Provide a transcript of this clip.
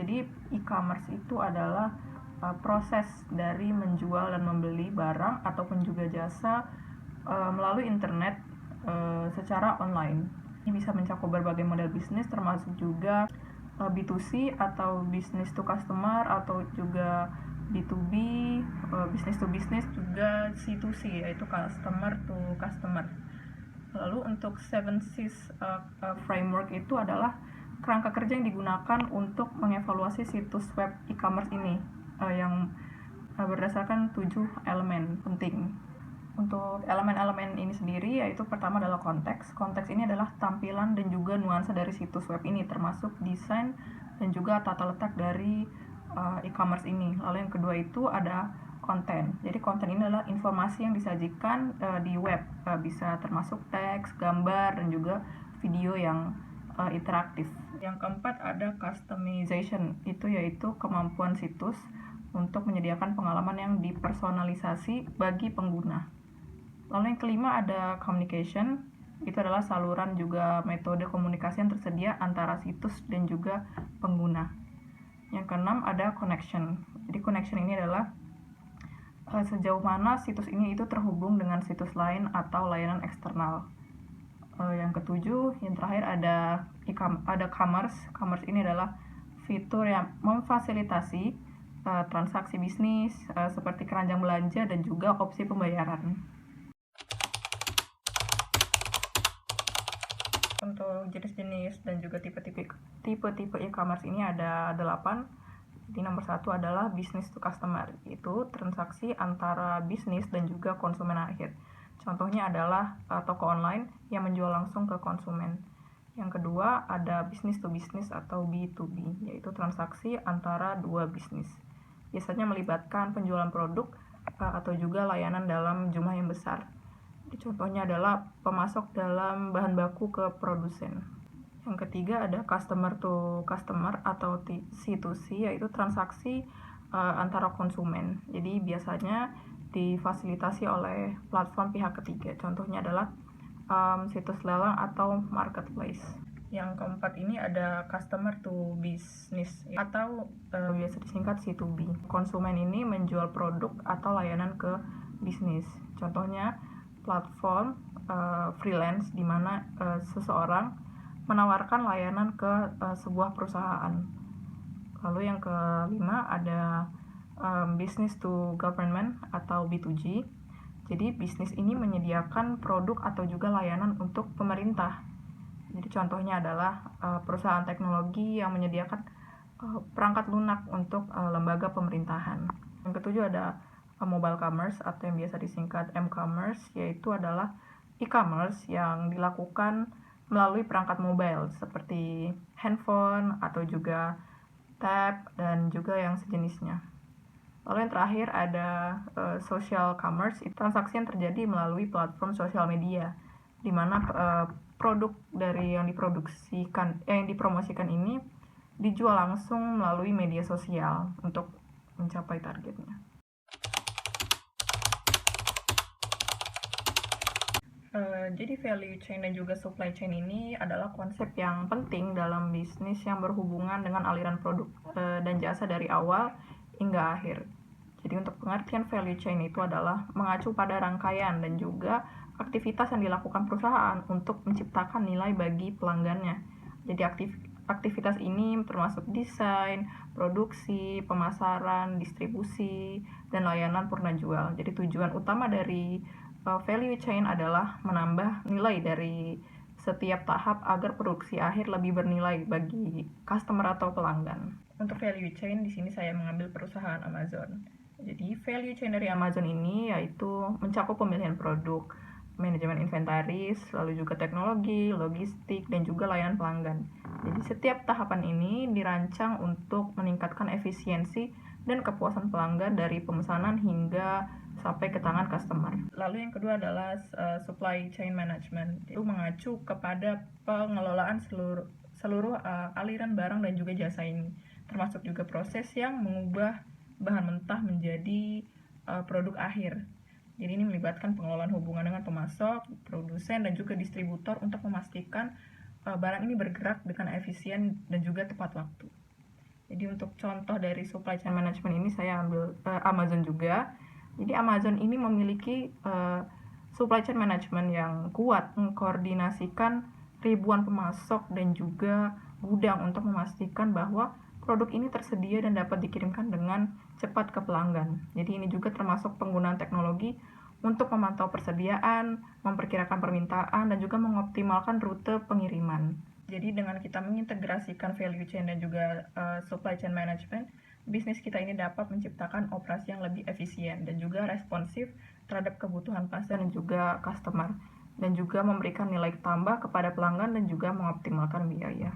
Jadi e-commerce itu adalah proses dari menjual dan membeli barang ataupun juga jasa melalui internet secara online. Ini bisa mencakup berbagai model bisnis termasuk juga B2C atau business to customer atau juga B2B, business to business, juga C2C yaitu customer to customer. Lalu untuk 7Cs framework itu adalah kerangka kerja yang digunakan untuk mengevaluasi situs web e-commerce ini yang berdasarkan 7 elemen penting. Untuk elemen-elemen ini sendiri yaitu pertama adalah konteks. Konteks ini adalah tampilan dan juga nuansa dari situs web ini, termasuk desain dan juga tata letak dari e-commerce ini. Lalu yang kedua itu ada konten. Jadi konten ini adalah informasi yang disajikan di web, bisa termasuk teks, gambar, dan juga video yang interaktif. Yang keempat ada customization, itu yaitu kemampuan situs untuk menyediakan pengalaman yang dipersonalisasi bagi pengguna. Lalu yang kelima ada communication, itu adalah saluran juga metode komunikasi yang tersedia antara situs dan juga pengguna. Yang keenam ada connection. Jadi connection ini adalah sejauh mana situs ini itu terhubung dengan situs lain atau layanan eksternal. Yang ketujuh, yang terakhir ada commerce. Commerce ini adalah fitur yang memfasilitasi transaksi bisnis seperti keranjang belanja dan juga opsi pembayaran. Untuk jenis-jenis dan juga tipe-tipe e-commerce ini ada 8. Jadi nomor 1 adalah business to customer, yaitu transaksi antara bisnis dan juga konsumen akhir. Contohnya adalah toko online yang menjual langsung ke konsumen. Yang kedua ada business to business atau B2B, yaitu transaksi antara dua bisnis. Biasanya melibatkan penjualan produk atau juga layanan dalam jumlah yang besar. Contohnya adalah pemasok dalam bahan baku ke produsen. Yang ketiga ada customer to customer atau C2C, yaitu transaksi antara konsumen. Jadi biasanya difasilitasi oleh platform pihak ketiga. Contohnya adalah situs lelang atau marketplace. Yang keempat ini ada customer to business atau biasa disingkat C2B. Konsumen ini menjual produk atau layanan ke bisnis. Contohnya platform freelance di mana seseorang menawarkan layanan ke sebuah perusahaan. Lalu yang kelima ada business to government atau B2G. Jadi bisnis ini menyediakan produk atau juga layanan untuk pemerintah. Jadi contohnya adalah perusahaan teknologi yang menyediakan perangkat lunak untuk lembaga pemerintahan. Yang ketujuh ada mobile commerce atau yang biasa disingkat m-commerce, yaitu adalah e-commerce yang dilakukan melalui perangkat mobile seperti handphone atau juga tab dan juga yang sejenisnya. Lalu yang terakhir ada social commerce, transaksi yang terjadi melalui platform sosial media, di mana produk dari yang dipromosikan ini dijual langsung melalui media sosial untuk mencapai targetnya. Jadi value chain dan juga supply chain ini adalah konsep yang penting dalam bisnis yang berhubungan dengan aliran produk dan jasa dari awal hingga akhir. Jadi untuk pengertian value chain itu adalah mengacu pada rangkaian dan juga aktivitas yang dilakukan perusahaan untuk menciptakan nilai bagi pelanggannya. Jadi aktivitas ini termasuk desain, produksi, pemasaran, distribusi, dan layanan purna jual. Jadi tujuan utama dari value chain adalah menambah nilai dari setiap tahap agar produksi akhir lebih bernilai bagi customer atau pelanggan. Untuk value chain di sini saya mengambil perusahaan Amazon. Jadi value chain dari Amazon ini yaitu mencakup pemilihan produk, manajemen inventaris, lalu juga teknologi, logistik, dan juga layanan pelanggan. Jadi setiap tahapan ini dirancang untuk meningkatkan efisiensi dan kepuasan pelanggan dari pemesanan hingga sampai ke tangan customer. Lalu yang kedua adalah supply chain management. Itu mengacu kepada pengelolaan seluruh aliran barang dan juga jasa ini, termasuk juga proses yang mengubah bahan mentah menjadi produk akhir. Jadi ini melibatkan pengelolaan hubungan dengan pemasok, produsen, dan juga distributor untuk memastikan barang ini bergerak dengan efisien dan juga tepat waktu. Jadi untuk contoh dari supply chain management ini saya ambil Amazon juga. Jadi Amazon ini memiliki supply chain management yang kuat, mengkoordinasikan ribuan pemasok dan juga gudang untuk memastikan bahwa produk ini tersedia dan dapat dikirimkan dengan cepat ke pelanggan. Jadi ini juga termasuk penggunaan teknologi untuk memantau persediaan, memperkirakan permintaan, dan juga mengoptimalkan rute pengiriman. Jadi dengan kita mengintegrasikan value chain dan juga supply chain management, bisnis kita ini dapat menciptakan operasi yang lebih efisien dan juga responsif terhadap kebutuhan pasar dan juga customer, dan juga memberikan nilai tambah kepada pelanggan dan juga mengoptimalkan biaya.